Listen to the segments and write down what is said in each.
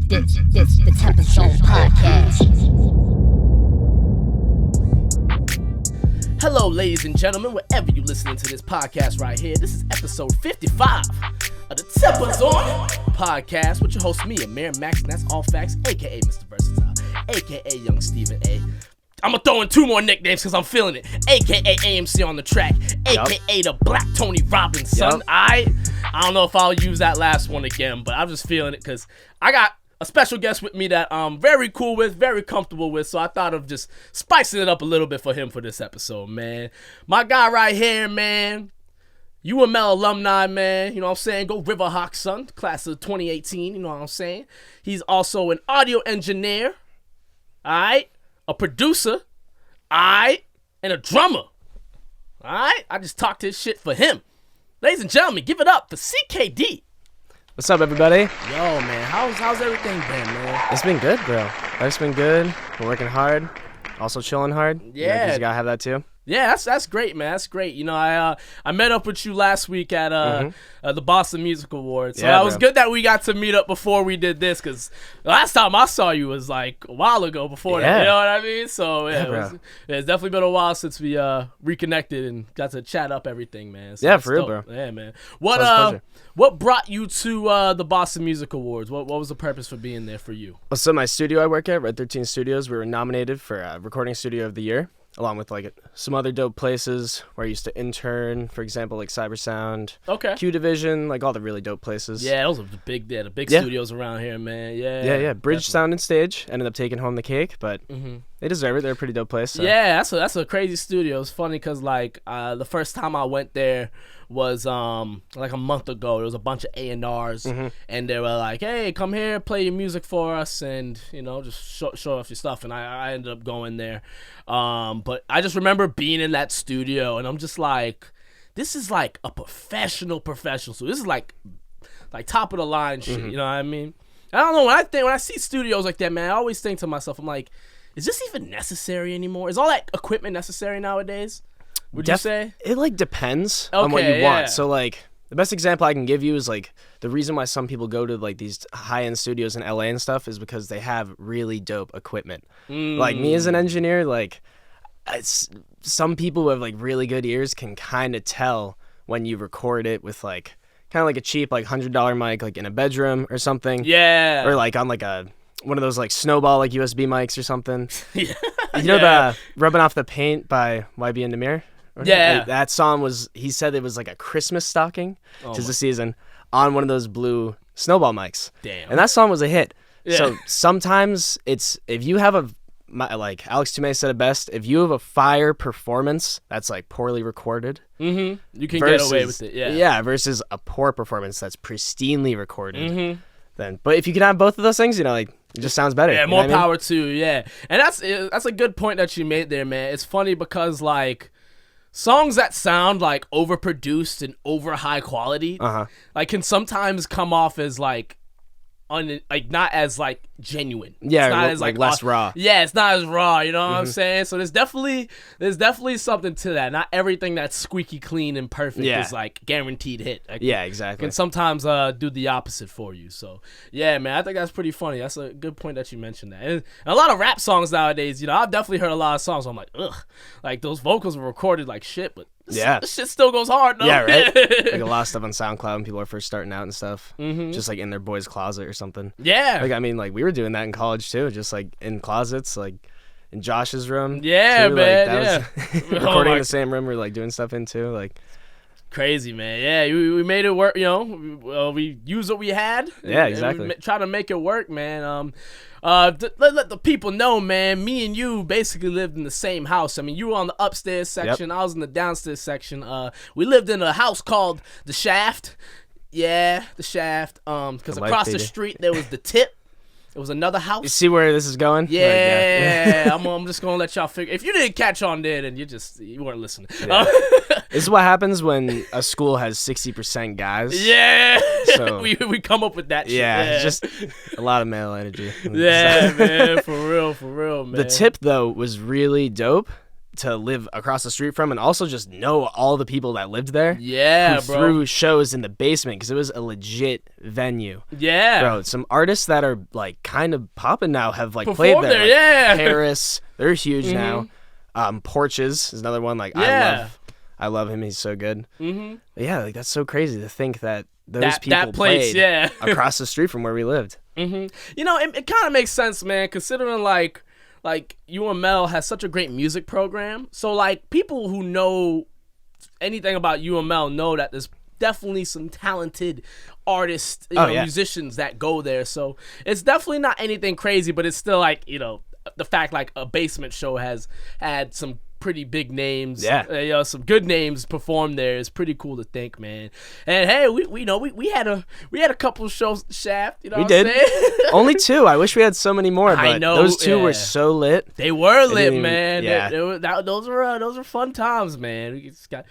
This the TempahZone podcast. Hello, ladies and gentlemen, wherever you listening to this podcast right here. This is episode 55 of the TempahZone podcast with your host, me, Amir Max, and that's all facts, a.k.a. Mr. Versatile, a.k.a. Young Stephen A. I'm going to throw in two more nicknames because I'm feeling it. A.k.a. AMC on the track, a.k.a. the Black Tony Robbins son. I don't know if I'll use that last one again, but I'm just feeling it because I got a special guest with me that I'm very cool with, very comfortable with, so I thought of just spicing it up a little bit for him for this episode, man. My guy right here, man. UML alumni, man. You know what I'm saying? Go Riverhawks, son. Class of 2018, you know what I'm saying? He's also an audio engineer, all right? A producer, all right? And a drummer, all right? I just talked his shit for him. Ladies and gentlemen, give it up for CKD. What's up, everybody? Yo, man, how's everything been, man? It's been good, bro. Life's been good. We're working hard. Also chilling hard. Yeah. Because you gotta have that too. Yeah, that's great, man. That's great. You know, I met up with you last week at the Boston Music Awards. So yeah, that was good that we got to meet up before we did this, because last time I saw you was like a while ago before that. You know what I mean? So it's definitely been a while since we reconnected and got to chat up everything, man. So yeah, for real, bro. Yeah, man. What brought you to the Boston Music Awards? What was the purpose for being there for you? So my studio I work at, Red 13 Studios, we were nominated for Recording Studio of the Year, along with like some other dope places where I used to intern, for example, like Cybersound, Q Division, like all the really dope places. Yeah, those are the big studios around here, man. Yeah. Bridge definitely. Sound and Stage ended up taking home the cake, but they deserve it. They're a pretty dope place. So. Yeah, that's a crazy studio. It's funny because like the first time I went there was like a month ago. There was a bunch of A&Rs, and they were like, "Hey, come here, play your music for us, and you know, just show off your stuff." And I ended up going there, but I just remember being in that studio, and I'm just like, "This is like a professional. So this is like top of the line shit." You know what I mean? I don't know, when I see studios like that, man, I always think to myself, I'm like, is this even necessary anymore? Is all that equipment necessary nowadays? Would you say? It like depends on what you want. So like the best example I can give you is like the reason why some people go to like these high-end studios in LA and stuff is because they have really dope equipment. Like me as an engineer, like some people who have like really good ears can kind of tell when you record it with like kind of like a cheap like $100 mic like in a bedroom or something. Yeah. Or like on like one of those like snowball like USB mics or something. Yeah. You know the Rubbing Off the Paint by YB and Namir? Yeah. Like, that song he said it was like a Christmas stocking, tis the season, on one of those blue snowball mics. Damn. And that song was a hit. Yeah. So sometimes if you have like Alex Toomey said it best, if you have a fire performance that's like poorly recorded, you can get away with it. Yeah, versus a poor performance that's pristinely recorded. Then, but if you can have both of those things, you know, like it just sounds better. Yeah, more power too. Yeah, and that's a good point that you made there, man. It's funny because like songs that sound like overproduced and over high quality, like can sometimes come off as like not as like genuine. Yeah, it's not as like less raw. Yeah, it's not as raw. You know what I'm saying? So there's definitely something to that. Not everything that's squeaky clean and perfect is like guaranteed hit. Yeah, exactly. Can sometimes do the opposite for you. So yeah, man, I think that's pretty funny. That's a good point that you mentioned that. And a lot of rap songs nowadays, you know, I've definitely heard a lot of songs where I'm like, ugh, like those vocals were recorded like shit, but this shit still goes hard though. Yeah, right. Like a lot of stuff on SoundCloud when people are first starting out and stuff, just like in their boy's closet or something. Yeah. Like I mean, like we were doing that in college too, just like in closets, like in Josh's room. Yeah, too. man. Like, that was recording in the same room we're like doing stuff in too, like. Crazy, man. Yeah, we made it work. You know, we used what we had. Yeah, exactly. And try to make it work, man. Let the people know, man. Me and you basically lived in the same house. I mean, you were on the upstairs section. I was in the downstairs section. We lived in a house called the Shaft. Yeah, the Shaft. Because across the street there was the Tip. It was another house. You see where this is going? Yeah. I'm just gonna let y'all figure. If you didn't catch on there, then you weren't listening. Yeah. This is what happens when a school has 60% guys. Yeah. So we come up with that shit. Yeah, just a lot of male energy. Yeah, man, for real, man. The Tip though was really dope. to live across the street from, and also just know all the people that lived there. Yeah, who bro. threw shows in the basement because it was a legit venue. Yeah, bro. Some artists that are like kind of popping now have like Performed played there. there, Like, yeah. Paris, they're huge now. Porches is another one. Like I love him. He's so good. Mm-hmm. But yeah, like that's so crazy to think that those people that place, played across the street from where we lived. Mm-hmm. You know, it kind of makes sense, man, considering like UML has such a great music program. So like people who know anything about UML know that there's definitely some talented artists, musicians that go there. So it's definitely not anything crazy, but it's still like, you know, the fact like a basement show has had some pretty big names, some good names perform there is pretty cool to think, man. And hey, we had a couple shows Shaft, you know. What I'm saying? Only 2. I wish we had so many more, but I know, those 2 were so lit. They were lit, man. Yeah. Those were fun times, man. We just got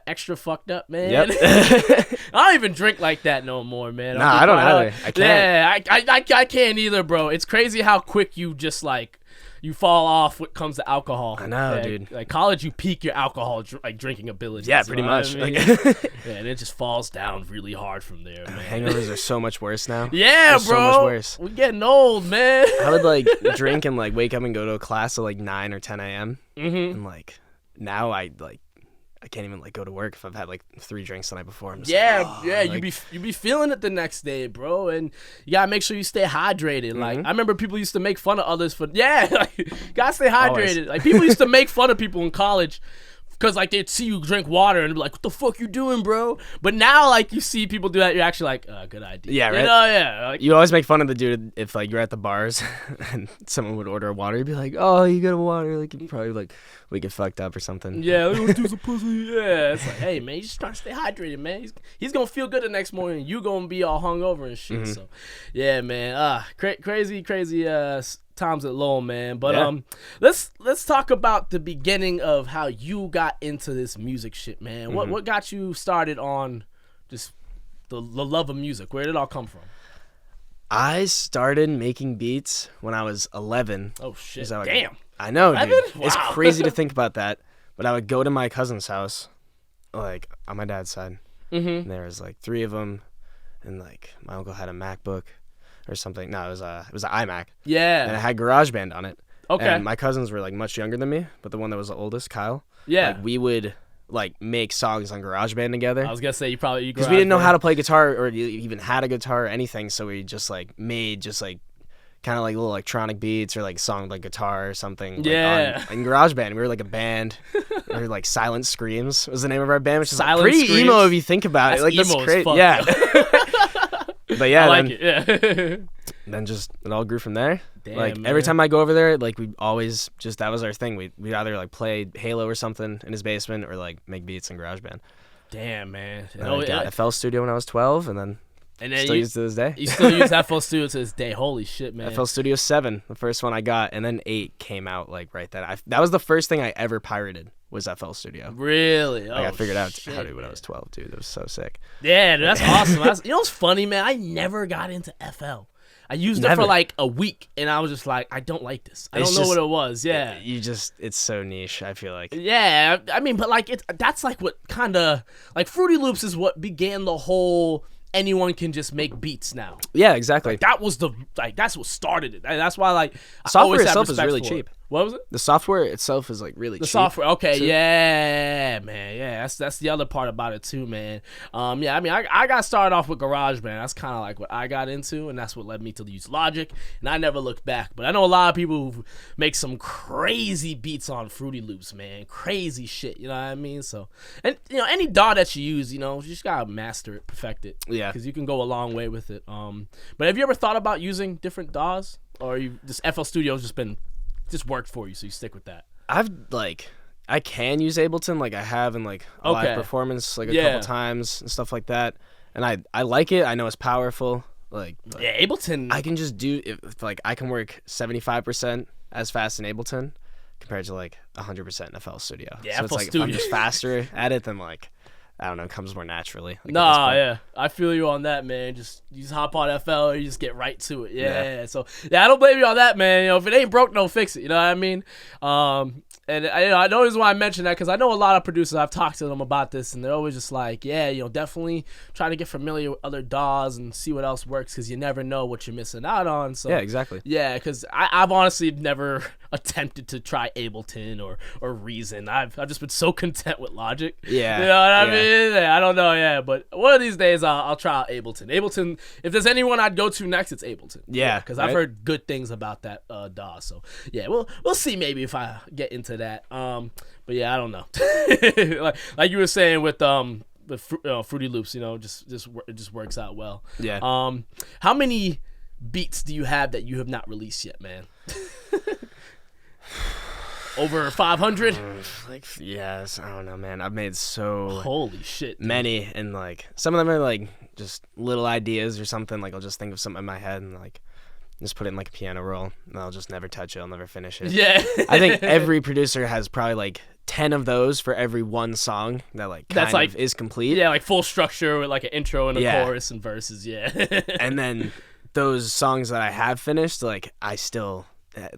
extra fucked up, man. Yep. I don't even drink like that no more, man. Nah, I don't either. I can't. Yeah, I can't either, bro. It's crazy how quick you just like you fall off when it comes to alcohol. I know, dude. Like college, you peak your alcohol drinking ability. Yeah, pretty much. I mean? And it just falls down really hard from there, man. Hangovers are so much worse now. Yeah, They're bro. So much worse. We're getting old, man. I would like drink and like wake up and go to a class at like 9 or 10 a.m. And like now I can't even like go to work if I've had like 3 drinks the night before. I'm just you be feeling it the next day, bro, and you gotta make sure you stay hydrated. Like I remember people used to make fun of others for gotta stay hydrated. Always. Like people used to make fun of people in college because like they'd see you drink water and be like, "What the fuck you doing, bro?" But now like you see people do that, you're actually like, "Good idea." Yeah, right. You know, yeah. Like, you always make fun of the dude if like you're at the bars and someone would order water. You'd be like, "Oh, you got a water?" Like you probably like we get fucked up or something. Yeah, let's do some pussy. Yeah, it's like, hey man, you just trying to stay hydrated, man. He's gonna feel good the next morning. You gonna be all hungover and shit. So, yeah, man. Crazy times at Lowell, man. But let's talk about the beginning of how you got into this music shit, man. What got you started on just the love of music? Where did it all come from? I started making beats when I was 11. Oh shit! Damn. I know, 11? dude. Wow. It's crazy to think about that. But I would go to my cousin's house, like on my dad's side. And there was like 3 of them, and like my uncle had a MacBook or something. No, it was an iMac. Yeah. And it had GarageBand on it. Okay. And my cousins were like much younger than me, but the one that was the oldest, Kyle. Yeah. Like, we would like make songs on GarageBand together. I was gonna say because we didn't know how to play guitar or even had a guitar or anything, so we just like made just like kind of like little electronic beats or like song like guitar or something. Yeah. Like, on GarageBand, we were like a band. We were like Silent Screams was the name of our band, which is Silent like pretty Screams? emo if you think about it. Like emo that's as great. fuck, Yeah. But yeah, I like it. Yeah. Then just it all grew from there. Damn, like man. every time I go over there, like we always just that was our thing. We'd either like play Halo or something in his basement or like make beats in GarageBand. Damn, man. I got FL Studio when I was 12, and then still use it to this day. You still use FL Studio to this day. Holy shit, man. FL Studio 7, the first one I got, and then 8 came out like right then. That was the first thing I ever pirated was FL Studio. Really? Like, I figured out shit, how to do when I was 12, dude. It was so sick. Yeah, dude, that's awesome. You know what's funny, man? I never got into FL. I used it for like a week, and I was just like, I don't like this. I don't know what it was. Yeah. It's so niche, I feel like. Yeah, I mean, but like that's like what kind of like Fruity Loops is what began the whole anyone can just make beats now. Yeah, exactly. Like, that was that's what started it. That's why like software itself is really cheap. What was it? The software itself is like really cheap. The software, okay, yeah, man, yeah. That's the other part about it too, man. Yeah, I mean, I got started off with GarageBand. That's kind of like what I got into, and that's what led me to use Logic. And I never looked back. But I know a lot of people who make some crazy beats on Fruity Loops, man. Crazy shit, you know what I mean? So, and you know, any DAW that you use, you know, you just gotta master it, perfect it. Yeah. Because you can go a long way with it. But have you ever thought about using different DAWs, or this FL Studio's just worked for you, so you stick with that? I can use Ableton, like I have in like a live performance like a couple times and stuff like that, and I like it. I know it's powerful. Like yeah, Ableton. I can just do like I can work 75% as fast in Ableton compared to like 100% in FL Studio. Yeah, so it's FL like Studio. if I'm just faster at it, then like I don't know, comes more naturally. Like, nah, yeah, I feel you on that, man. Just you just hop on FL, you just get right to it. Yeah. So yeah, I don't blame you on that, man. You know, if it ain't broke, don't fix it. You know what I mean? And I know this is why I mentioned that because I know a lot of producers. I've talked to them about this, and they're always just like, yeah, you know, definitely try to get familiar with other DAWs and see what else works because you never know what you're missing out on. So yeah, exactly. Yeah, because I've honestly never attempted to try Ableton or Reason. I've just been so content with Logic. Yeah, you know what I mean? Yeah, I don't know, yeah, but one of these days I'll try out Ableton. Ableton, if there's anyone I'd go to next, it's Ableton. Yeah, because I've heard good things about that DAW. So yeah, we'll see maybe if I get into that. But yeah, I don't know. like you were saying with Fruity Loops, you know, it just works out well. Yeah. How many beats do you have that you have not released yet, man? Over 500? Yes, I don't know, man. I've made so holy shit, dude. Many, and like some of them are like just little ideas or something. Like I'll just think of something in my head and like just put it in like a piano roll, and I'll just never touch it. I'll never finish it. Yeah. I think every producer has probably like 10 of those for every one song that like kind of is complete. Yeah, like full structure with like an intro and a chorus and verses. Yeah. And then those songs that I have finished, like I still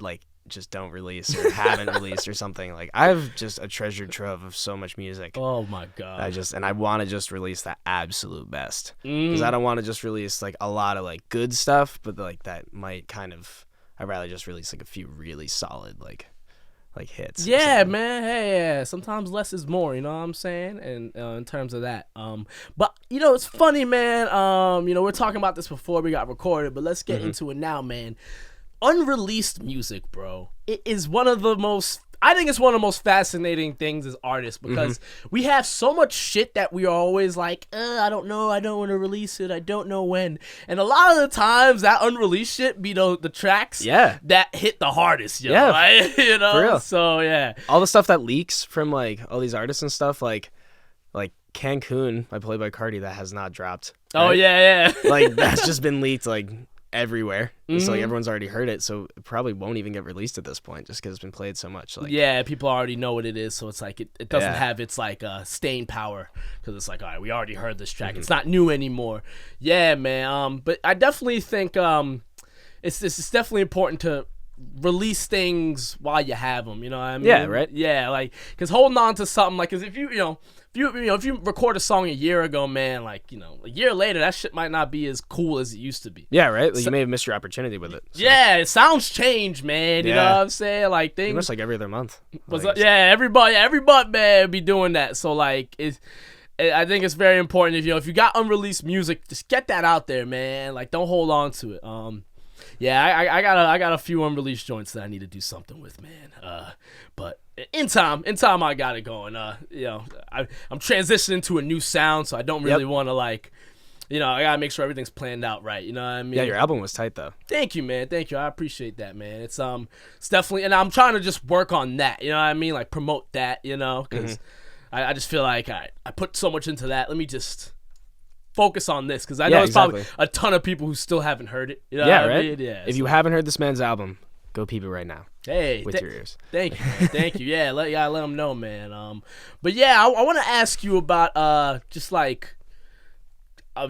like just don't release or haven't released or something. Like I have just a treasure trove of so much music. Oh my god. I want to just release the absolute best because I don't want to just release like a lot of like good stuff, but like that might kind of, I'd rather just release like a few really solid like hits. Yeah, man. Hey, yeah. Sometimes less is more. You know what I'm saying? And in terms of that, but you know it's funny, man. You know we're talking about this before we got recorded, but let's get into it now, man. Unreleased music, bro. It is one of the most, I think it's one of the most fascinating things as artists because we have so much shit that we are always like, I don't know, I don't want to release it, I don't know when. And a lot of the times that unreleased shit be the tracks that hit the hardest, right? You know? For real. So yeah. All the stuff that leaks from like all these artists and stuff, like Cancun by Playboi Carti, that has not dropped. Right? Oh yeah. Like that's just been leaked like everywhere. So like everyone's already heard it, so it probably won't even get released at this point just because it's been played so much. Like yeah, people already know what it is, so it's like it doesn't have its like staying power because it's like, all right, we already heard this track, it's not new anymore. Yeah, man. But I definitely think it's definitely important to release things while you have them, you know what I mean? Yeah, right. Yeah, like because holding on to something, like, because if you record a song a year ago, man, like, you know, a year later that shit might not be as cool as it used to be. Yeah, right. Like, you may have missed your opportunity with it. So. Yeah, sounds change, man. You know what I'm saying? Like things. Almost like every other month. Every month, man, be doing that. So like I think it's very important if you got unreleased music, just get that out there, man. Like don't hold on to it. Yeah, I got a few unreleased joints that I need to do something with, man. But in time I got it going. You know, I'm transitioning to a new sound, so I don't really want to like, you know, I gotta make sure everything's planned out right. You know what I mean? Yeah, your album was tight though. Thank you, man. Thank you. I appreciate that, man. It's definitely, and I'm trying to just work on that. You know what I mean? Like promote that. You know, because I just feel like I put so much into that. Let me just focus on this because I know there's probably a ton of people who still haven't heard it. You know what I mean? Yeah. If you haven't heard this man's album, go peep it right now. Hey, with your ears. Thank you, man. Thank you. Yeah, let them know, man. But yeah, I want to ask you about just like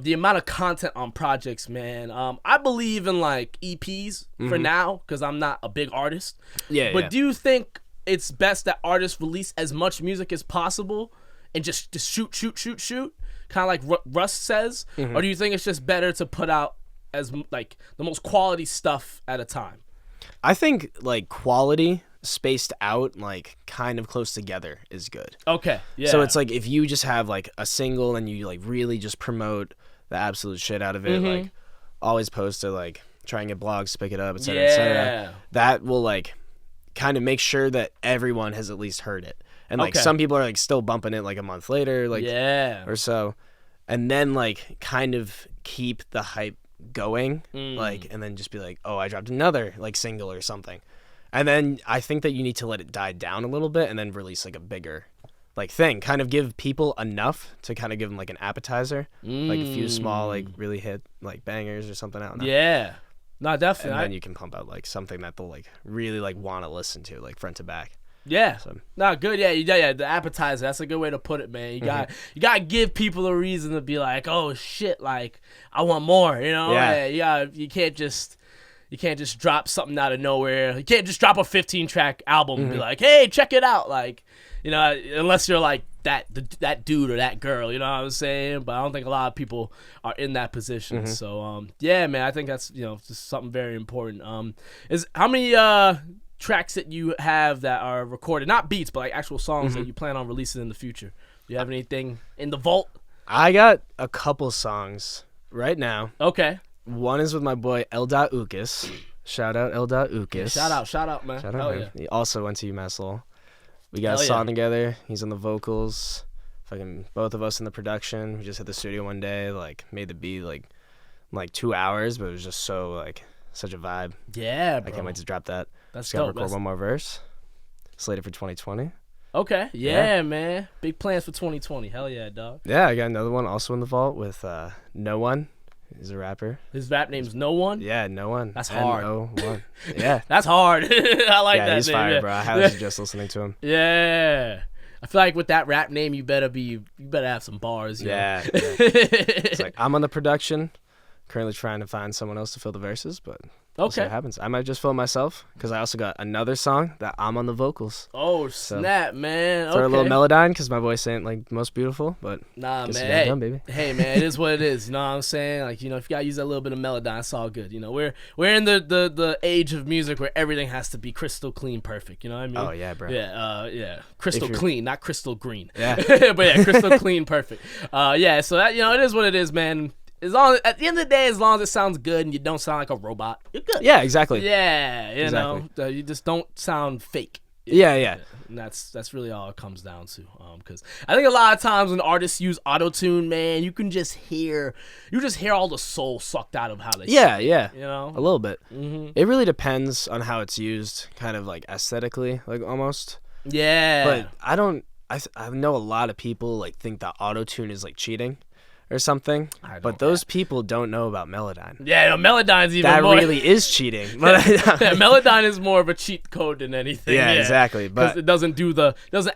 the amount of content on projects, man. I believe in like EPs for now because I'm not a big artist. Yeah. But do you think it's best that artists release as much music as possible and just shoot, kind of like Russ says, or do you think it's just better to put out as like the most quality stuff at a time? I think like quality spaced out, like kind of close together is good. Okay, yeah. So it's like if you just have like a single and you like really just promote the absolute shit out of it, like always post it, like try and get blogs, pick it up, etc., etc. That will like kind of make sure that everyone has at least heard it. And like some people are like still bumping it like a month later, like or so, and then like kind of keep the hype going, like, and then just be like, oh, I dropped another like single or something, and then I think that you need to let it die down a little bit and then release like a bigger like thing, kind of give people enough to kind of give them like an appetizer, like a few small like really hit like bangers or something out. Yeah, no, definitely. And then you can pump out like something that they'll like really like want to listen to like front to back. Yeah. So. No, good. Yeah. The appetizer. That's a good way to put it, man. You gotta give people a reason to be like, oh shit, like I want more. You know. Yeah. You can't just drop something out of nowhere. You can't just drop a 15-track album and be like, hey, check it out. Like, you know, unless you're like that dude or that girl. You know what I'm saying? But I don't think a lot of people are in that position. So yeah, man. I think that's just something very important. Is how many tracks that you have that are recorded, not beats, but like actual songs that you plan on releasing in the future? Do you have anything in the vault? I got a couple songs right now. Okay. One is with my boy L.Ukas. Shout out L.Ukas. Yeah, shout out, man. Shout out, man. Yeah. He also went to UMass Lowell. We got Hell a song together. He's on the vocals. Fucking both of us in the production. We just hit the studio one day, like made the beat like 2 hours, but it was just so like such a vibe. Yeah, bro. I can't wait to drop that. That's just gotta dope. record one more verse. Slated for 2020. Okay. Yeah, man. Big plans for 2020. Hell yeah, dog. Yeah, I got another one also in the vault with No One. He's a rapper. His rap name's No One? Yeah, No One. That's hard. N-O-1. Yeah. That's hard. I like that name. He's fire, bro. I highly suggest listening to him. Yeah. I feel like with that rap name, you better have some bars. Yeah. It's like I'm on the production. Currently trying to find someone else to fill the verses, but we'll see what happens. I might just fill myself because I also got another song that I'm on the vocals. Oh snap, man! Throw a little Melodyne because my voice ain't like most beautiful, but nah, man. Hey, done, baby. Hey, man, it is what it is. You know what I'm saying? Like, if you gotta use that little bit of Melodyne, it's all good. You know, we're in the age of music where everything has to be crystal clean, perfect. You know what I mean? Oh yeah, bro. Yeah, crystal clean, not crystal green. Yeah, but yeah, crystal clean, perfect. Yeah, so that it is what it is, man. At the end of the day, as long as it sounds good and you don't sound like a robot, you're good. Yeah, exactly. Yeah, you know, you just don't sound fake. Yeah. And that's really all it comes down to. Because I think a lot of times when artists use autotune, man, you just hear all the soul sucked out of how they sing. Yeah. You know, a little bit. It really depends on how it's used, kind of like aesthetically, like almost. Yeah. But I know a lot of people like think that autotune is like cheating or something, but those people don't know about Melodyne. Yeah, Melodyne's even that more. That really is cheating. But Melodyne is more of a cheat code than anything. Yeah, exactly. Because it doesn't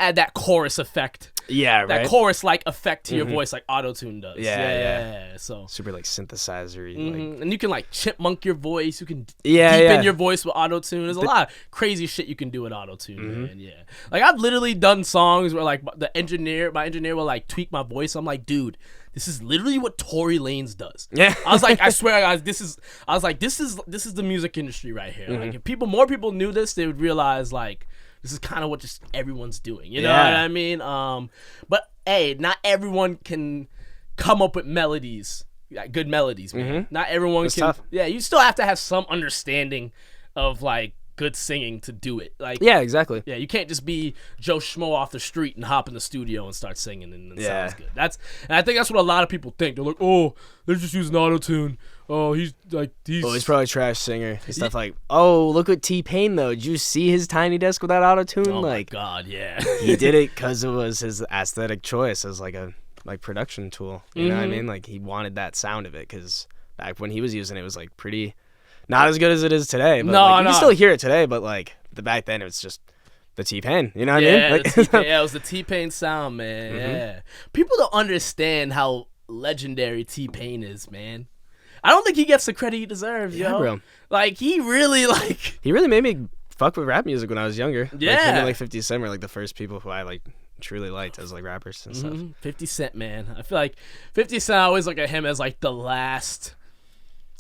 add that chorus effect. Yeah, right. That chorus-like effect to your voice like autotune does. Yeah. So super like synthesizer-y. And you can like chipmunk your voice. You can deepen your voice with autotune. There's a lot of crazy shit you can do with autotune, man. Yeah. Like I've literally done songs where like my engineer will like tweak my voice. I'm like, dude, this is literally what Tory Lanez does. Yeah. I was like, I swear, guys, this is the music industry right here. Like, if more people knew this, they would realize like this is kind of what just everyone's doing. You know what I mean? But hey, not everyone can come up with melodies, good melodies, man. Not everyone can. Tough. Yeah, you still have to have some understanding of like good singing to do it. Like, yeah, exactly. Yeah, you can't just be Joe Schmo off the street and hop in the studio and start singing and it sounds good. And I think that's what a lot of people think. They're like, oh, they're just using autotune. Oh, he's probably a trash singer and stuff like. Oh, look at T-Pain though. Did you see his Tiny Desk without autotune? Oh like, my God, yeah. He did it because it was his aesthetic choice as like a production tool. You know what I mean? Like he wanted that sound of it because back when he was using it, it was like pretty. Not as good as it is today, but you can still hear it today. But like back then, it was just the T-Pain. You know what I mean? Like, it was the T-Pain sound, man. Yeah, people don't understand how legendary T-Pain is, man. I don't think he gets the credit he deserves, yo. Bro. Like he really made me fuck with rap music when I was younger. Yeah, like, him and, like 50 Cent were like the first people who I like truly liked as like rappers and stuff. 50 Cent, man. I feel like 50 Cent, I always look at him as like the last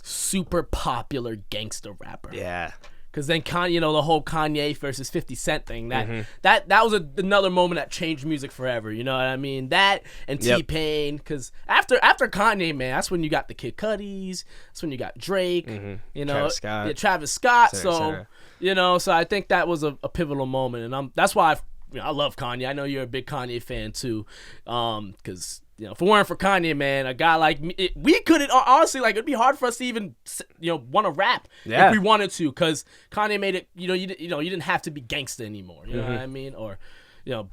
super popular gangster rapper. Yeah. Because then Kanye, the whole Kanye versus 50 Cent thing, that was another moment that changed music forever. You know what I mean? That and T-Pain. Because after Kanye, man, that's when you got the Kid Cudis. That's when you got Drake. You know, Travis Scott. So I think that was a pivotal moment, and that's why I love Kanye. I know you're a big Kanye fan too, because. If it weren't for Kanye, man, a guy like me, we couldn't, honestly, like, it'd be hard for us to even, want to rap if we wanted to, because Kanye made it, you didn't have to be gangsta anymore, you know what I mean? Or,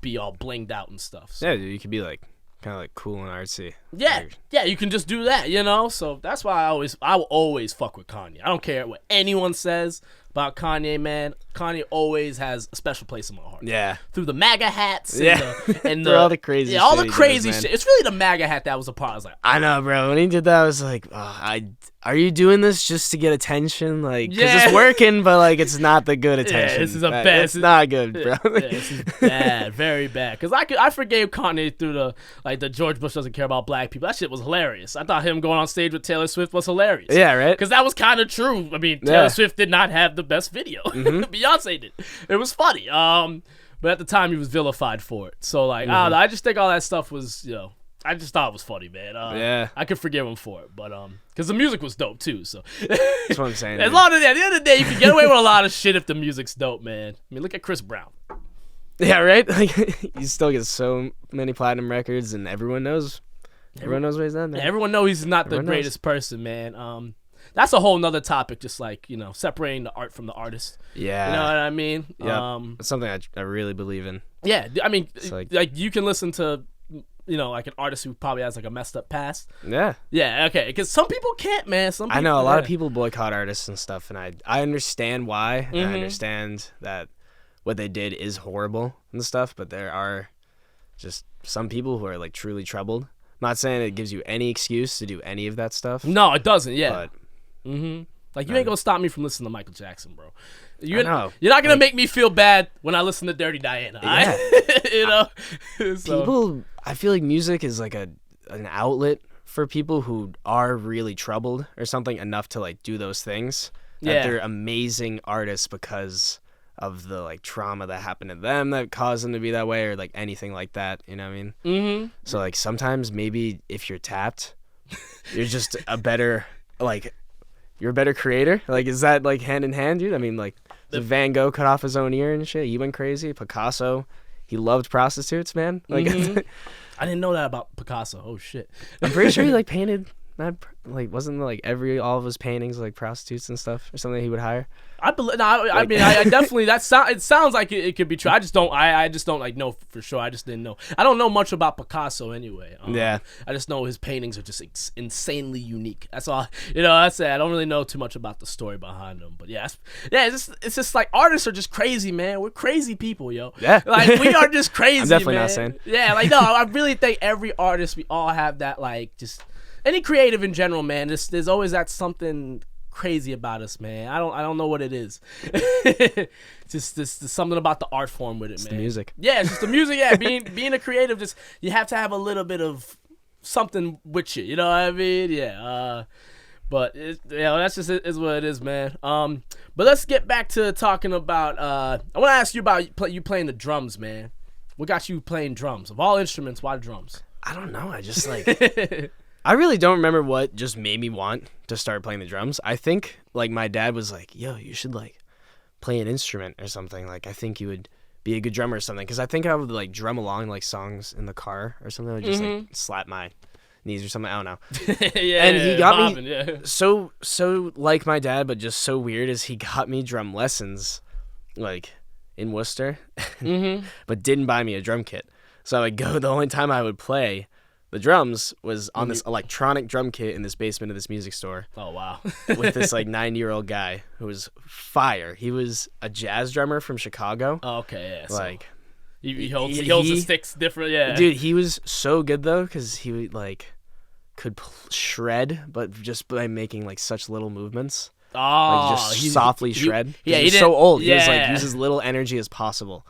be all blinged out and stuff. So. Yeah, you could be, like, kind of, like, cool and artsy. Yeah, you can just do that, so that's why I will always fuck with Kanye. I don't care what anyone says, about Kanye, man. Kanye always has a special place in my heart. Yeah. Through the MAGA hats. And all the crazy shit. All the crazy shit. It's really the MAGA hat that was a part. I was like, I know, bro. When he did that, I was like, are you doing this just to get attention? Like, because it's working, but like, it's not the good attention. Yeah, this is a bad. It's not good, bro. This is bad, very bad. Because I forgave Kanye through the George Bush doesn't care about black people. That shit was hilarious. I thought him going on stage with Taylor Swift was hilarious. Yeah, right. Because that was kind of true. I mean, Taylor Swift did not have the best video. Beyonce did. It was funny. But at the time he was vilified for it. So like, I don't know. I just think all that stuff was, I just thought it was funny, man. I could forgive him for it, but because the music was dope too. So that's what I'm saying. As long as at the end of the day, you can get away with a lot of shit if the music's dope, man. I mean, look at Chris Brown. Yeah, right. Like he still gets so many platinum records, and everyone knows. Everyone knows what he's done. Man. Yeah, everyone knows he's not the greatest person, man. That's a whole nother topic, just like, separating the art from the artist. Yeah. You know what I mean? Yeah. It's something I really believe in. Yeah. I mean, like you can listen to, like an artist who probably has like a messed up past. Yeah. Yeah. Okay. Because some people can't, man. Some people, I know a lot of people boycott artists and stuff, and I understand why. And I understand that what they did is horrible and stuff, but there are just some people who are like truly troubled. I'm not saying it gives you any excuse to do any of that stuff. No, it doesn't. Yeah. But, like you ain't gonna stop me from listening to Michael Jackson, bro. You're not gonna make me feel bad when I listen to Dirty Diana. Yeah. So. People, I feel like music is like an outlet for people who are really troubled or something enough to like do those things. That they're amazing artists because of the like trauma that happened to them that caused them to be that way, or like anything like that. You know what I mean? So like sometimes maybe if you're tapped, you're just a better you're a better creator. Like, is that like hand in hand, dude? I mean, like, Van Gogh cut off his own ear and shit. He went crazy. Picasso, he loved prostitutes, man. Like, I didn't know that about Picasso. Oh shit. I'm pretty sure he like painted. Wasn't like all of his paintings like prostitutes and stuff or something he would hire? I believe. No, I mean, I definitely. It sounds like it could be true. I just don't. I just don't like know for sure. I just didn't know. I don't know much about Picasso anyway. I just know his paintings are just insanely unique. That's all. That's it. I don't really know too much about the story behind them. But it's just like artists are just crazy, man. We're crazy people, yo. Yeah. Like we are just crazy. I'm definitely man. not saying. Yeah. Like no, I really think every artist, we all have that like just. Any creative in general, man, there's always that something crazy about us, man. I don't know what it is. just something about the art form with it, man. The music. Yeah, it's just the music. Yeah, being a creative, just you have to have a little bit of something with you. You know what I mean? Yeah. But that's just is what it is, man. But let's get back to talking about. I want to ask you about you playing the drums, man. What got you playing drums? Of all instruments, why drums? I don't know. I just like. I really don't remember what just made me want to start playing the drums. I think like my dad was like, yo, you should like play an instrument or something. Like I think you would be a good drummer or something. Because I think I would like drum along like songs in the car or something. I would just like slap my knees or something. I don't know. And he got me so like my dad, but just so weird is he got me drum lessons like in Worcester, but didn't buy me a drum kit. So I would go, the only time I would play the drums was on this electronic drum kit in this basement of this music store. Oh, wow. With this like 90-year-old guy who was fire. He was a jazz drummer from Chicago. Oh, okay, yeah. Like he holds the sticks different, yeah. Dude, he was so good though because he like could shred, but just by making like such little movements. Oh, like just softly shred. He was so old. He was like use as little energy as possible.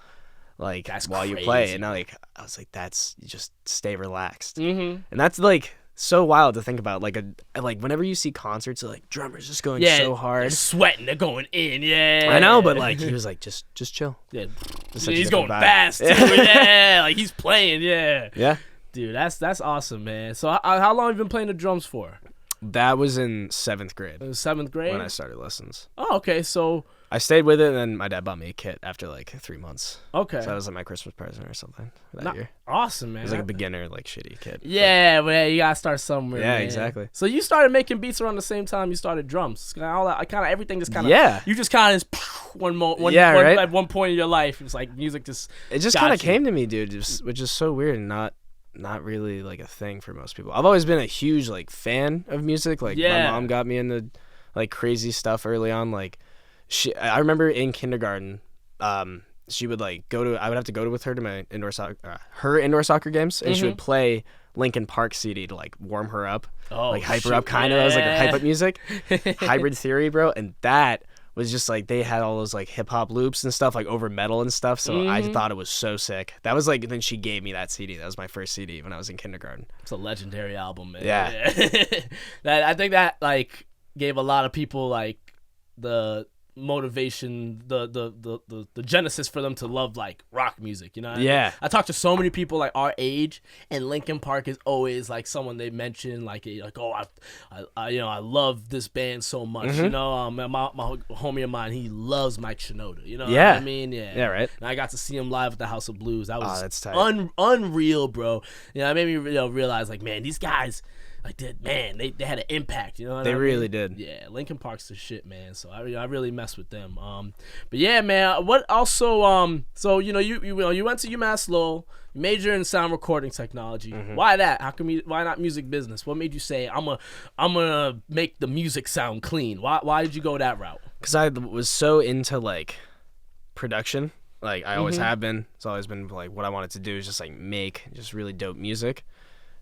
Like that's while crazy. You play, and I was like, that's just stay relaxed, and that's like so wild to think about. Like whenever you see concerts, like drummers just going so hard, they're sweating, they're going in, I know, but like he was like, just chill, he's going fast, too. Like he's playing, yeah, dude, that's awesome, man. So how long have you been playing the drums for? That was in 7th grade. It was 7th grade when I started lessons. Oh, okay, so. I stayed with it, and then my dad bought me a kit after like 3 months. Okay. So that was like my Christmas present or something that year. Awesome, man. It was like a beginner, like shitty kit. Yeah, but you gotta start somewhere. Yeah, man. exactly. So you started making beats around the same time you started drums. All that, kind of everything just kind of. Yeah. You just kind of right? At one point in your life, it's like music just. It just kind of came to me, dude, which is so weird and not really like a thing for most people. I've always been a huge like fan of music. Like my mom got me into like crazy stuff early on, like I remember in kindergarten, she would like I would have to go with her to my her indoor soccer games, and she would play Linkin Park CD to like warm her up, like hype her up, kind of. It was like hype up music, Hybrid Theory, bro, and that was just like they had all those like hip hop loops and stuff like over metal and stuff. So I thought it was so sick. That was like then she gave me that CD. That was my first CD when I was in kindergarten. It's a legendary album, man. Yeah. That I think that like gave a lot of people like the motivation, the genesis for them to love like rock music, you know what I mean? I talk to so many people like our age, and Linkin Park is always like someone they mention like oh I love this band so much, you know. My homie of mine, he loves Mike Shinoda, you know what I mean? Right. And I got to see him live at the House of Blues. That was that's tight. Unreal, bro. You know, it made me realize like, man, these guys like they had an impact, you know what I mean? They really did. Yeah, Linkin Park's the shit, man. So I really mess with them. But yeah, man. What also so you know you went to UMass Lowell, you majored in sound recording technology. Why that? Why not music business? What made you say I'm gonna make the music sound clean? Why did you go that route? Because I was so into like production. Like I always have been. It's always been like what I wanted to do is just like make just really dope music.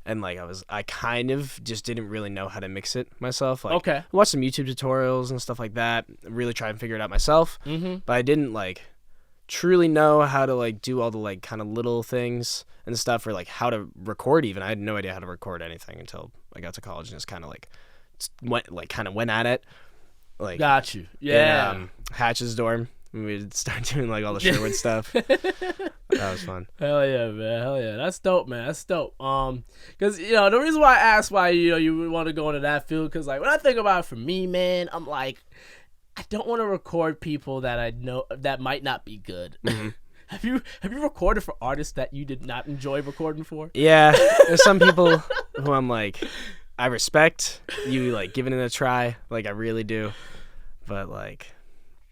And like I kind of just didn't really know how to mix it myself. Like, I watched some YouTube tutorials and stuff like that. Really try and figure it out myself. But I didn't like truly know how to like do all the like kind of little things and stuff, or like how to record even. I had no idea how to record anything until I got to college and just kind of like went at it. Like got you. Yeah. In, Hatch's dorm. We would start doing like all the Sherwood stuff. That was fun. Hell yeah, man. Hell yeah. That's dope, man. That's dope. Because, you know, the reason why I asked why, you know, you would want to go into that field, because, like, when I think about it for me, man, I'm like, I don't want to record people that I know that might not be good. Have you recorded for artists that you did not enjoy recording for? Yeah. There's some people who I'm like, I respect you, like, giving it a try. Like, I really do. But, like,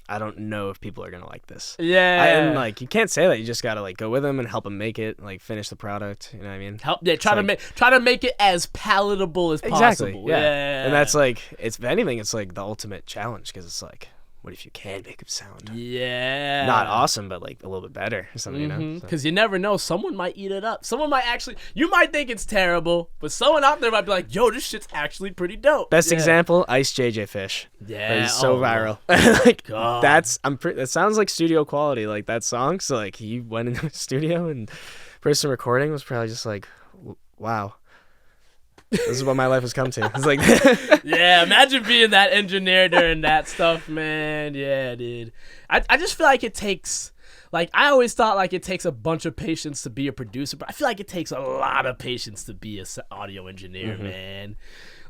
I don't know if people are gonna like this. And like you can't say that. You just gotta like go with them and help them make it, like finish the product. You know what I mean? Try to make it as palatable as possible. Exactly. Yeah. And that's like, if anything, it's like the ultimate challenge, because it's like, what if you can make them sound not awesome, but like a little bit better or something, you know? Because you never know, someone might eat it up. Someone might actually, you might think it's terrible, but someone out there might be like, yo, this shit's actually pretty dope. Best example, Ice JJ Fish. Yeah, it's so viral. Like that sounds like studio quality, like that song. So like he went into the studio, and person recording was probably just like, wow. This is what my life has come to. It's like, yeah, imagine being that engineer during that stuff, man. Yeah, dude. I just feel like it takes, like, I always thought like it takes a bunch of patience to be a producer, but I feel like it takes a lot of patience to be an audio engineer, man.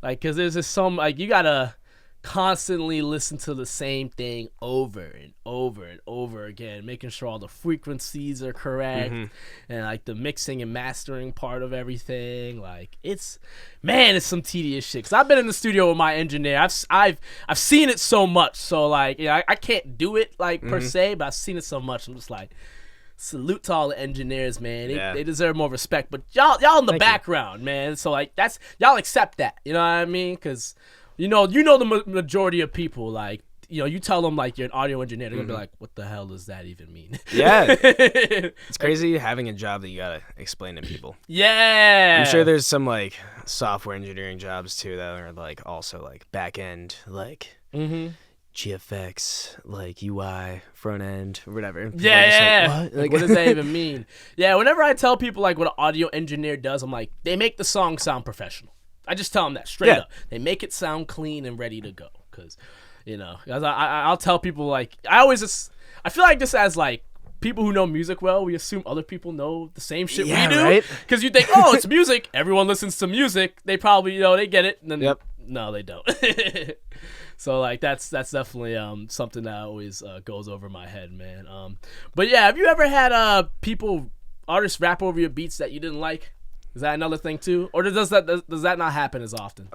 Like, because there's just some, like, you gotta constantly listen to the same thing over and over and over again, making sure all the frequencies are correct, and like the mixing and mastering part of everything. Like, it's some tedious shit. Cause I've been in the studio with my engineer. I've seen it so much. So like, yeah, I can't do it like per se, but I've seen it so much. I'm just like, salute to all the engineers, man. They deserve more respect. But y'all in the background, man. So like, that's, y'all accept that. You know what I mean? Cause you know the majority of people, like, you know, you tell them like you're an audio engineer, they're gonna be like, what the hell does that even mean? Yeah. It's crazy having a job that you gotta explain to people. Yeah. I'm sure there's some like software engineering jobs too that are like also like back end, like GFX, like UI, front end, or whatever. Yeah. Like, what does that even mean? Yeah, whenever I tell people like what an audio engineer does, I'm like, they make the song sound professional. I just tell them that straight up. They make it sound clean and ready to go. Because, you know, I'll tell people, like, I feel like this as, like, people who know music well, we assume other people know the same shit we do. Right? Because you think, oh, it's music. Everyone listens to music. They probably, you know, they get it. And then, no, they don't. So, like, that's definitely something that always goes over my head, man. But, yeah, have you ever had artists rap over your beats that you didn't like? Is that another thing too, or does that not happen as often?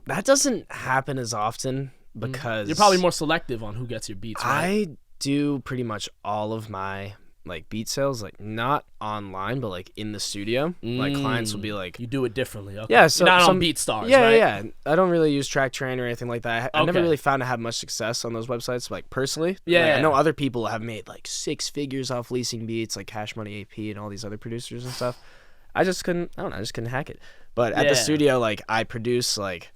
That doesn't happen as often because you're probably more selective on who gets your beats. Right? I do pretty much all of my like beat sales, like not online, but like in the studio. Like clients will be like, you do it differently. Okay. Yeah, so you're not on BeatStars, yeah, right? Yeah. I don't really use Track Train or anything like that. I never Okay. really found to have much success on those websites, like personally. Yeah. Like, I know other people have made like 6 figures off leasing beats, like Cash Money AP and all these other producers and stuff. I just couldn't hack it. But at the studio, like I produce like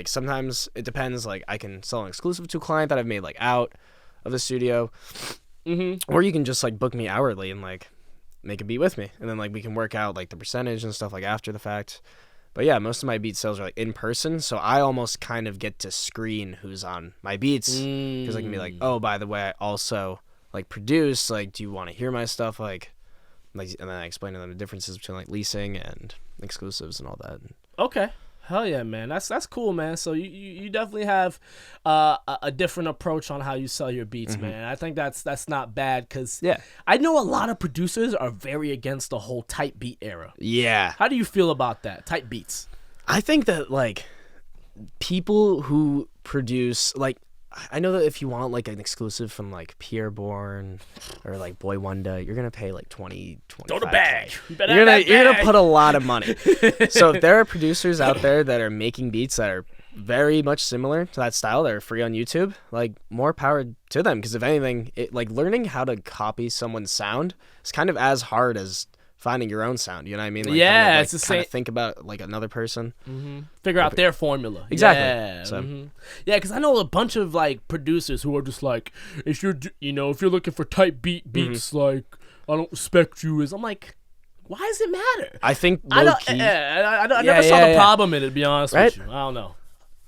sometimes it depends. Like I can sell an exclusive to a client that I've made like out of the studio, or you can just like book me hourly and like make a beat with me, and then like we can work out like the percentage and stuff like after the fact. But yeah, most of my beat sales are like in person, so I almost kind of get to screen who's on my beats because I can be like, oh, by the way, I also like produce. Like, do you want to hear my stuff? Like, and then I explain to them the differences between like leasing and exclusives and all that. Okay. Hell yeah, man. That's cool, man. So you definitely have a different approach on how you sell your beats, man. I think that's not bad because I know a lot of producers are very against the whole type beat era. Yeah. How do you feel about that? Type beats. I think that like people who produce like, I know that if you want like an exclusive from like Pierre Bourne or like Boy Wonder, you're gonna pay like 20, 25. Throw the bag. You're gonna put a lot of money. So if there are producers out there that are making beats that are very much similar to that style that are free on YouTube, like more power to them. Because if anything, like learning how to copy someone's sound is kind of as hard as finding your own sound. You know what I mean? Like, yeah, it's the same. Think about like another person. Figure out their formula. Exactly. Yeah, So. Yeah, because I know a bunch of like producers who are just like, if you're looking for type beats, like I don't respect you. I'm like, why does it matter? I think I never saw the problem in it. To be honest with you, I don't know,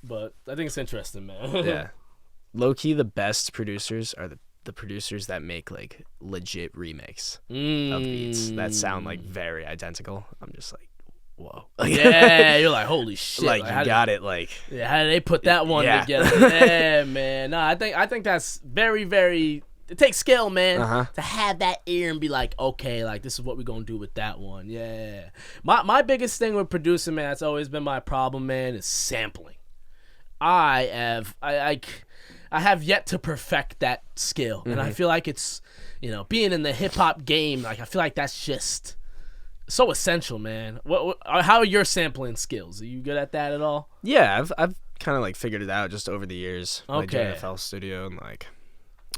but I think it's interesting, man. Yeah, low key, the best producers are the producers that make like legit remakes of beats that sound like very identical. I'm just like, whoa. Yeah, you're like, holy shit. Like you got it. Like, yeah, how did they put that one together? Yeah, man. No, I think that's very, very. It takes skill, man, to have that ear and be like, okay, like this is what we're gonna do with that one. Yeah. My biggest thing with producing, man, that's always been my problem, man, is sampling. I have yet to perfect that skill, and I feel like it's, being in the hip hop game, like I feel like that's just so essential, man. How are your sampling skills? Are you good at that at all? Yeah, I've kind of like figured it out just over the years. Okay. Like doing FL Studio and like,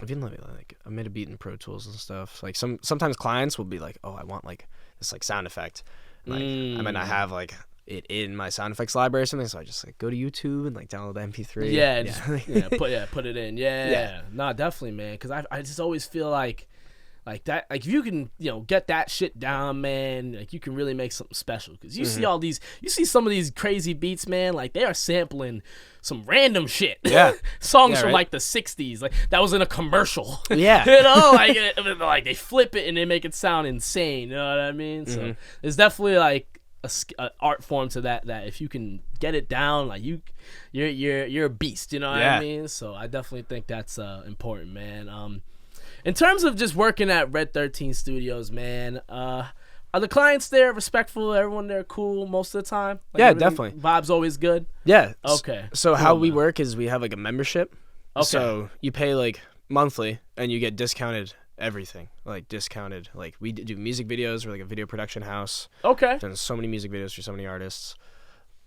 I've even like I made a beat in Pro Tools and stuff. Like sometimes clients will be like, oh, I want like this like sound effect. Like I might not have like it in my sound effects library or something, so I just like go to YouTube and like download the MP3. Put it in. Yeah. Nah, definitely, man. Because I just always feel like that, like if you can get that shit down, man, like you can really make something special. Because you see some of these crazy beats, man, like they are sampling some random shit. Yeah. Songs from like the 60s, like that was in a commercial. Yeah. Like they flip it and they make it sound insane. You know what I mean? So there's definitely like a art form to that if you can get it down, like you're a beast. You know what I mean? So I definitely think that's important, man. In terms of just working at Red 13 Studios, man, are the clients there respectful? Everyone there cool most of the time? Like, yeah, definitely. Vibes always good? Yeah. Okay. So how we work is we have like a membership. Okay. So you pay like monthly and you get discounted everything. Like discounted. Like we do music videos. We're like a video production house. Okay. We've done so many music videos for so many artists.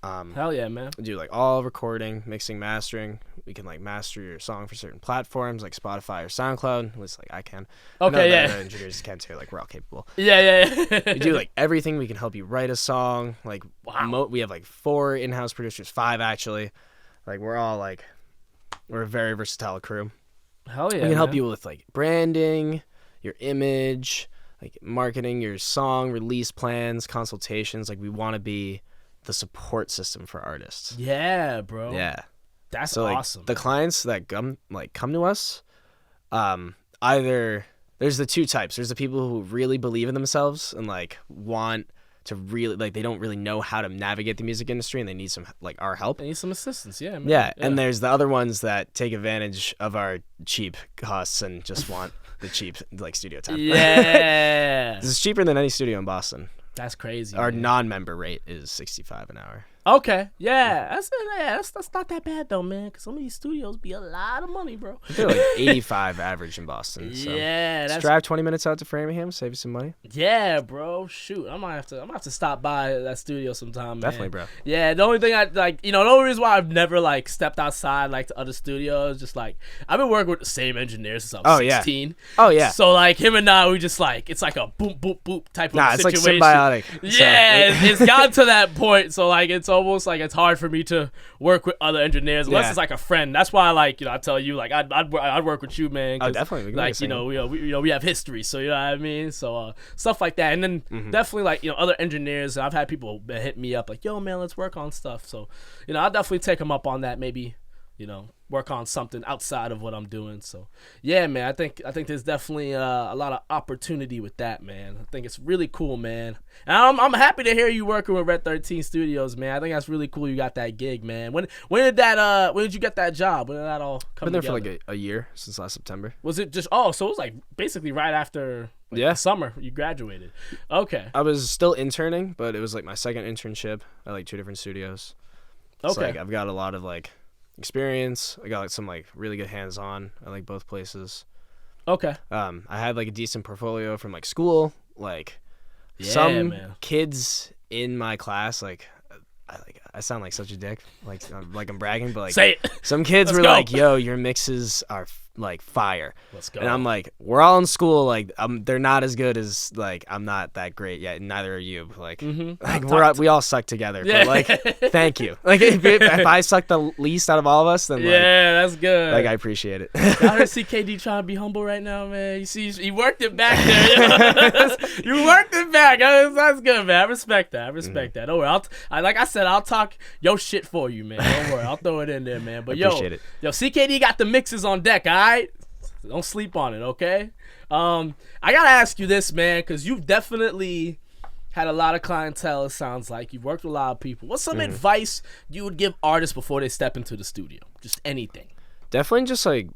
Hell yeah, man. We do like all recording, mixing, mastering. We can like master your song for certain platforms like Spotify or SoundCloud. At least like I can. Okay, I know that engineers can too. Like we're all capable. Yeah. We do like everything. We can help you write a song. Like we have like 4 in-house producers, 5 actually. Like we're a very versatile crew. Hell yeah. We can help you with like branding, your image, like marketing, your song release plans, consultations. Like we want to be the support system for artists. Yeah, bro. Yeah. That's so, like, awesome. The clients that come to us, either there's the 2 types. There's the people who really believe in themselves and like want to really like they don't really know how to navigate the music industry and they need some like our help. They need some assistance, yeah, man. Yeah, and there's the other ones that take advantage of our cheap costs and just want the cheap like studio time. Yeah. This is cheaper than any studio in Boston. That's crazy. Our man. non-member rate is $65 an hour. Okay, yeah, that's not that bad though, man. Cause some of these studios be a lot of money, bro. They're like 85 average in Boston. So. Yeah, let's drive 20 minutes out to Framingham, save you some money. Yeah, bro. Shoot, I'm gonna have to stop by that studio sometime, man. Definitely, bro. Yeah, the only thing I like, the only reason why I've never like stepped outside like to other studios, just like I've been working with the same engineers since I was 16. Yeah. Oh yeah. So like him and I, we just like it's like a boop boop boop type of situation. It's like symbiotic. Yeah, it's gotten to that point. So like it's almost like it's hard for me to work with other engineers unless it's like a friend. That's why like I tell you like I'd work with you, man. Oh, definitely. Like we have history, so you know what I mean. So stuff like that, and then definitely like other engineers. I've had people hit me up like, yo man, let's work on stuff. So I'll definitely take them up on that. Maybe work on something outside of what I'm doing. So yeah, man, I think there's definitely a lot of opportunity with that, man. I think it's really cool, man. And I'm happy to hear you working with Red 13 Studios, man. I think that's really cool. You got that gig, man. When did you get that job? When did that all come together? Been there together? for like a year since last September. Was it just so it was like basically right after the summer you graduated? Okay. I was still interning, but it was like my second internship at like 2 different studios. Okay. So, like, I've got a lot of like experience. I got like some like really good hands-on at like both places. Okay. I had like a decent portfolio from like school. Like kids in my class, like I sound like such a dick, like I'm bragging, but like say it. Some kids were like, "Yo, your mixes are like fire." Let's go. And I'm like, we're all in school. Like, they're not as good as like I'm not that great yet. Neither are you. Like, we all suck together. Yeah. But like, thank you. Like, if I suck the least out of all of us, then that's good. Like, I appreciate it. I heard CKD trying to be humble right now, man. You see, he worked it back there. You worked it back. That's good, man. I respect that. That. Don't worry. Like I said, I'll talk your shit for you, man. Don't worry. I'll throw it in there, man. But appreciate it. CKD got the mixes on deck, all right? Don't sleep on it, okay? I gotta ask you this, man, because you've definitely had a lot of clientele, it sounds like. You've worked with a lot of people. What's some advice you would give artists before they step into the studio? Just anything. Definitely just, like,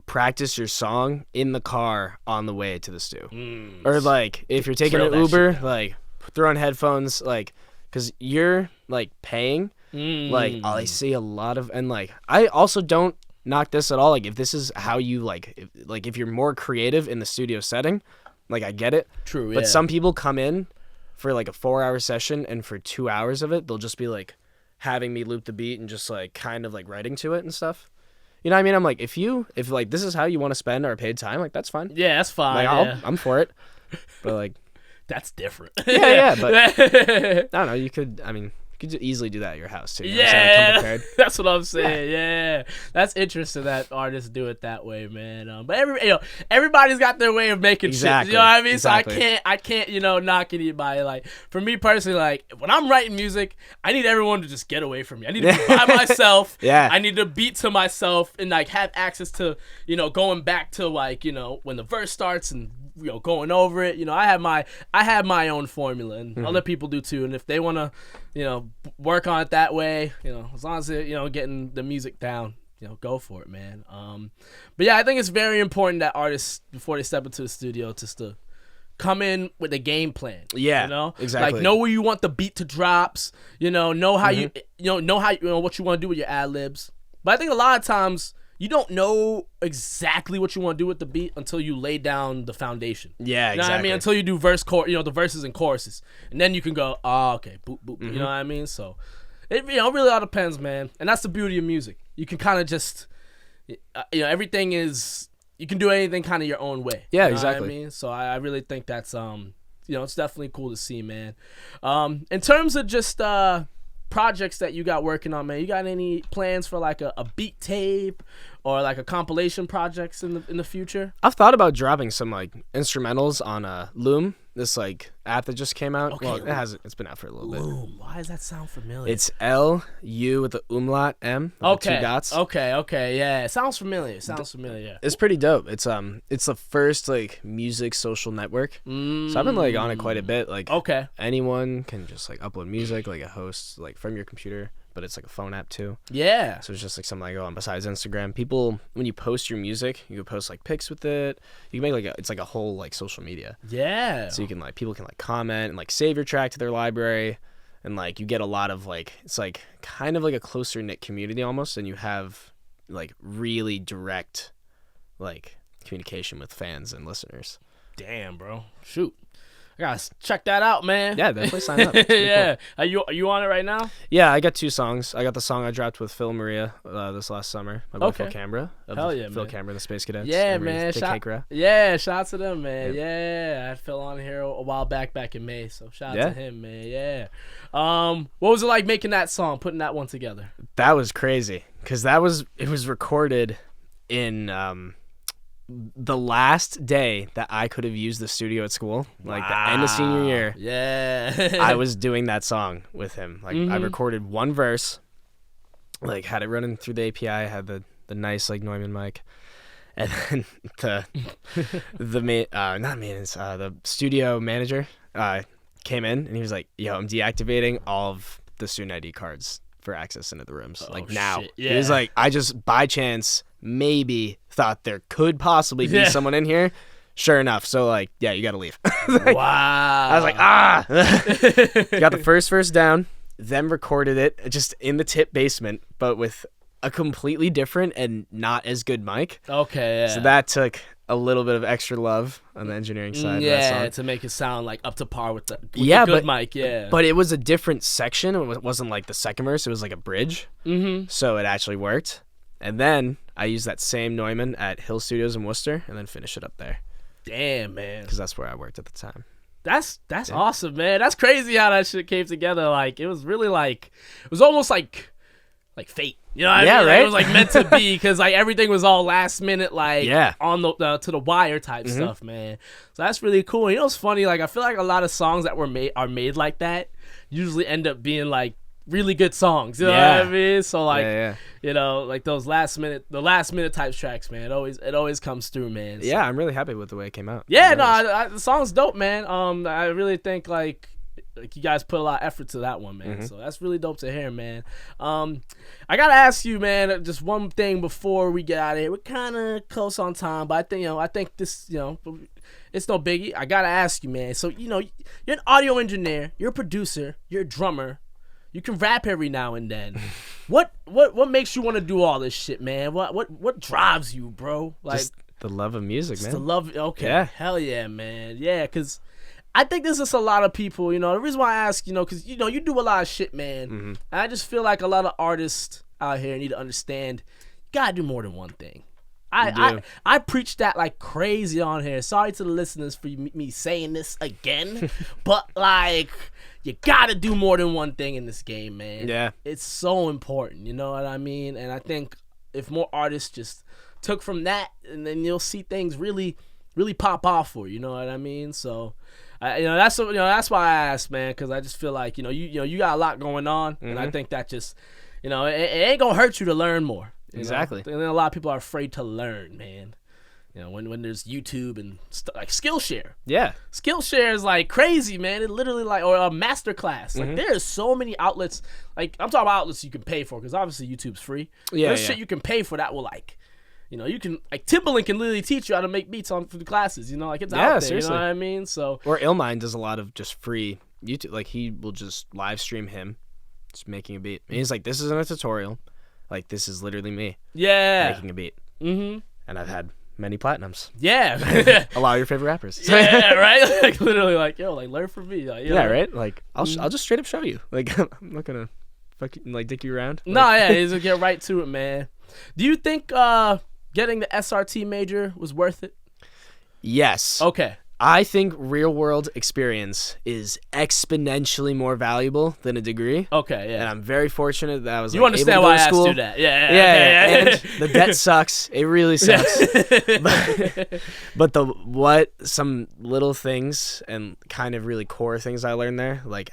practice your song in the car on the way to the stew. Or, like, if you're taking an Uber, like, throw on headphones, like, because you're, like, paying. Like, I see a lot of, and, like, I also don't knock this at all. Like, if this is how you if you're more creative in the studio setting, like, I get it. True. But some people come in for like a 4-hour session, and for 2 hours of it, they'll just be like having me loop the beat and just like kind of like writing to it and stuff. You know what I mean? I'm like, if like this is how you want to spend our paid time, like, that's fine. Yeah, that's fine. Like, I'm for it. But like, that's different. Yeah. But I don't know. You could easily do that at your house too. That's what I'm saying. Yeah, that's interesting that artists do it that way, man. But everybody's got their way of making shit. You know what I mean? Exactly. So I can't knock anybody. Like, for me personally, like, when I'm writing music, I need everyone to just get away from me. I need to be by myself. Yeah. I need to beat to myself and like have access to going back to like when the verse starts and going over it. I have my own formula, and other people do too. And if they want to work on it that way, as long as they're getting the music down, go for it, man. But yeah, I think it's very important that artists, before they step into the studio, just to come in with a game plan. Yeah, exactly. Like, know where you want the beat to drops. Know how you what you want to do with your ad libs. But I think a lot of times you don't know exactly what you want to do with the beat until you lay down the foundation. Yeah, exactly. You know what I mean? Until you do the verses and choruses. And then you can go, okay, boop, boop. You know what I mean? So, it really all depends, man. And that's the beauty of music. You can kind of just, everything is, you can do anything kind of your own way. Yeah, you know exactly. what I mean? So, I really think that's, it's definitely cool to see, man. In terms of just, projects that you got working on, man, you got any plans for like a beat tape or like a compilation projects in the future? I've thought about dropping some like instrumentals on Loom, this like app that just came out. Okay, well, it's been out for a little bit. Loom. Why does that sound familiar? It's LU with the umlaut M with the 2 dots. Okay, yeah. It sounds familiar. Yeah. It's pretty dope. It's the first like music social network. So I've been like on it quite a bit. Like, anyone can just like upload music, like a host, like from your computer. But it's like a phone app too. Yeah. So it's just like something I go on besides Instagram. People, when you post your music, you can post like pics with it. You can make it's like a whole like social media. Yeah. So you can people can like comment and like save your track to their library. and like you get a lot of like it's like kind of like a closer knit community almost, and you have like really direct like communication with fans and listeners. Damn, bro. Shoot. I gotta check that out, man. Yeah, definitely sign up. Yeah. Cool. Are you on it right now? Yeah, I got 2 songs. I got the song I dropped with Phil Maria this last summer. My boy Phil Canberra. Hell yeah, Phil man. Canberra, the Space Cadets. Yeah, man. Shout out to them, man. Yep. Yeah. I had Phil on here a while back in May, so shout out to him, man. Yeah. What was it like making that song, putting that one together? That was crazy because it was recorded in the last day that I could have used the studio at school, like the end of senior year. Yeah. I was doing that song with him. Like I recorded one verse, like had it running through the API, had the nice like Neumann mic, and then the studio manager came in and he was like, "Yo, I'm deactivating all of the student ID cards for access into the rooms. Now." Shit. Yeah. He was like, "I just by chance maybe thought there could possibly be someone in here." Sure enough, so like, yeah, you gotta leave. Like, wow. I was like, got the first verse down, then recorded it just in the tip basement, but with a completely different and not as good mic. Okay, yeah. So that took a little bit of extra love on the engineering side. of that song. To make it sound like up to par with the good mic. Yeah, but it was a different section. It wasn't like the second verse. It was like a bridge. So it actually worked. And then I used that same Neumann at Hill Studios in Worcester, and then finish it up there. Damn, man. Because that's where I worked at the time. That's awesome, man. That's crazy how that shit came together. Like it was really like it was almost like fate. You know what I mean? Right? Like, it was like meant to be because like everything was all last minute, like on the to the wire type stuff, man. So that's really cool. You know what's funny? Like I feel like a lot of songs that are made like that usually end up being like really good songs. You know what I mean? So like you know, like those last minute type tracks, man. It always comes through, man. So. Yeah, I'm really happy with the way it came out. Yeah, the song's dope, man. I really think like you guys put a lot of effort to that one, man. So that's really dope to hear, man. I gotta ask you, man, just one thing before we get out of here. We're kind of close on time, but I think this, it's no biggie. I gotta ask you, man. So you're an audio engineer, you're a producer, you're a drummer. You can rap every now and then. What makes you want to do all this shit, man? What drives you, bro? Like just the love of music, man. The love. Okay. Yeah. Hell yeah, man. Yeah, because I think there's just a lot of people. The reason why I ask, because you do a lot of shit, man. And I just feel like a lot of artists out here need to understand. You gotta do more than one thing. I preach that like crazy on here. Sorry to the listeners for me saying this again, but like. You gotta do more than one thing in this game, man. Yeah. It's so important, you know what I mean? And I think if more artists just took from that, and then you'll see things really, really pop off for you, you know what I mean? So, that's why I asked, man, because I just feel like, you got a lot going on, and I think that just, it ain't gonna hurt you to learn more. Exactly. And then a lot of people are afraid to learn, man. When there's YouTube and like Skillshare. Yeah. Skillshare is like crazy, man. It literally or a masterclass. Like there's so many outlets. Like I'm talking about outlets you can pay for because obviously YouTube's free. Yeah. There's shit you can pay for that will you can like Timbaland can literally teach you how to make beats for the classes. Like it's out there. Seriously. You know what I mean? So or Illmind does a lot of just free YouTube. Like he will just live stream him just making a beat. And he's like, this isn't a tutorial. Like this is literally me. Yeah. Making a beat. And I've had many platinums. Yeah. A lot of your favorite rappers. Yeah, right? Like literally learn from me. Right? Like I'll just straight up show you. Like I'm not gonna fucking dick you around. No, just get right to it, man. Do you think getting the SRT major was worth it? Yes. Okay. I think real world experience is exponentially more valuable than a degree. Okay, yeah. And I'm very fortunate that I was you understand able to why go to school. I asked you that. Yeah. And the debt sucks. It really sucks. But some little things and kind of really core things I learned there, like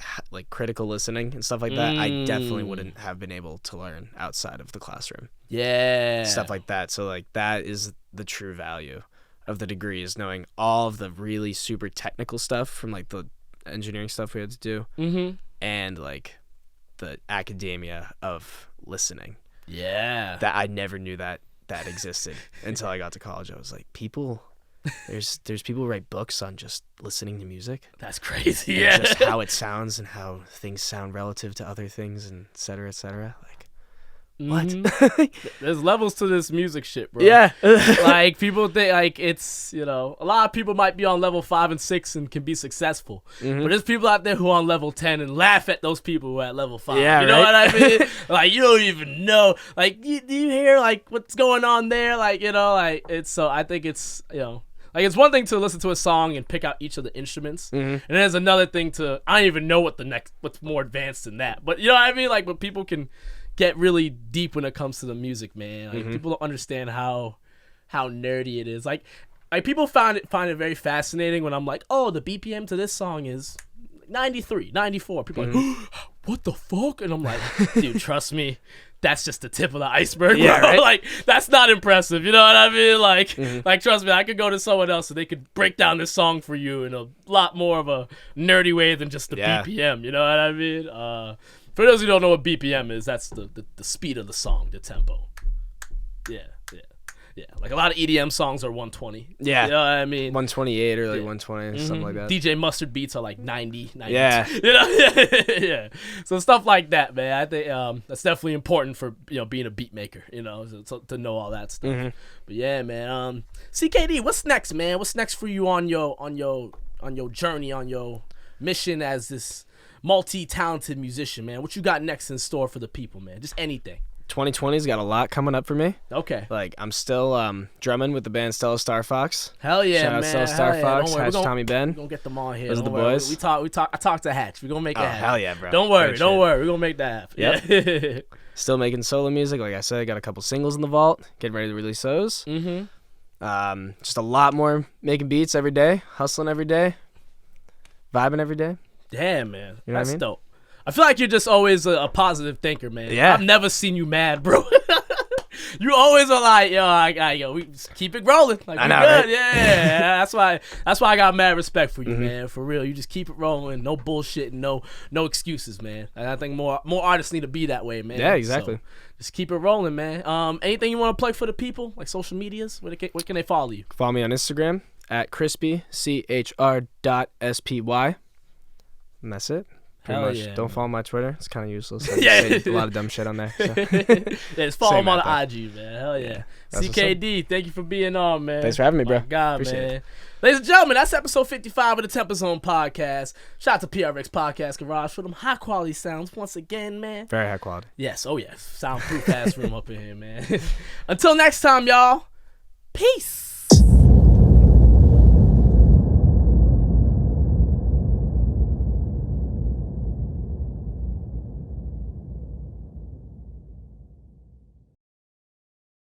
critical listening and stuff like that, I definitely wouldn't have been able to learn outside of the classroom. Yeah. Stuff like that. So that is the true value of the degree, is knowing all of the really super technical stuff from the engineering stuff we had to do and the academia of listening. Yeah. That I never knew that existed until I got to college. I was like, people There's people who write books on just listening to music. That's crazy. And Yeah. just how it sounds and how things sound relative to other things, and et cetera, et cetera. Like, what? There's levels to this music shit, bro. Yeah. Like, people think, like, it's, a lot of people might be on level 5 and 6 and can be successful. But there's people out there who are on level 10 and laugh at those people who are at level 5. Yeah, you know right? what I mean? Like, you don't even know. Like, do you hear, like, what's going on there? Like, like, it's, so I think it's, like, it's one thing to listen to a song and pick out each of the instruments. And then there's another thing I don't even know what's more advanced than that. But you know what I mean? Like, but people can get really deep when it comes to the music, man. Like, people don't understand how nerdy it is. Like people find it very fascinating when I'm like, oh, the BPM to this song is 93, 94. People are like, what the fuck? And I'm like, dude, trust me, that's just the tip of the iceberg, yeah, bro. Right? Like, that's not impressive. You know what I mean? Like, trust me, I could go to someone else and they could break down this song for you in a lot more of a nerdy way than just the BPM. You know what I mean? For those who don't know what BPM is, that's the speed of the song, the tempo. Yeah. Like, a lot of EDM songs are 120. Yeah. You know what I mean? 128 or like 120 or something like that. DJ Mustard beats are like 90, 92. Yeah. You know? Yeah. So stuff like that, man. I think that's definitely important for, being a beat maker, to know all that stuff. But yeah, man. CKD, what's next, man? What's next for you on your journey, on your mission as this multi-talented musician, man? What you got next in store for the people, man? Just anything. 2020's got a lot coming up for me. Okay. Like, I'm still drumming with the band Stella Star Fox. Hell yeah, Shout man. out Stella Star Fox, Hatch Tommy Ben. We're gonna get them on here. Those are the worry. boys. I talked to Hatch. We're gonna make that happen. Hell yeah, bro. Don't worry. Great Don't shit. worry. We're gonna make that happen. Yep. Yeah. Still making solo music. Like I said, got a couple singles in the vault. Getting ready to release those. Just a lot more making beats every day. Hustling every day. Vibing every day. Damn, man. You know That's what I mean? dope. I feel like you're just always a positive thinker, man. Yeah. I've never seen you mad, bro. You always are like, yo, we just keep it rolling. Like, I know, good. right? Yeah. That's why I got mad respect for you, man. For real. You just keep it rolling. No bullshit and no excuses, man. And I think more artists need to be that way, man. Yeah, exactly. So, just keep it rolling, man. Anything you want to plug for the people? Like social medias? Where can they follow you? Follow me on Instagram at crispy, CHR.SPY. And that's it. Pretty Hell much. yeah, Don't man. follow my Twitter. It's kind of useless. I Yeah. just say a lot of dumb shit on there. So. Just follow Same him on out IG, man. Hell yeah. That's what's CKD, thank you for being on, man. Thanks for having me, bro. My God, Appreciate man. it. Ladies and gentlemen, that's episode 55 of the TempahZone podcast. Shout out to PRX Podcast Garage for them high quality sounds once again, man. Very high quality. Yes, oh yes. Soundproof ass room up in here, man. Until next time, y'all. Peace.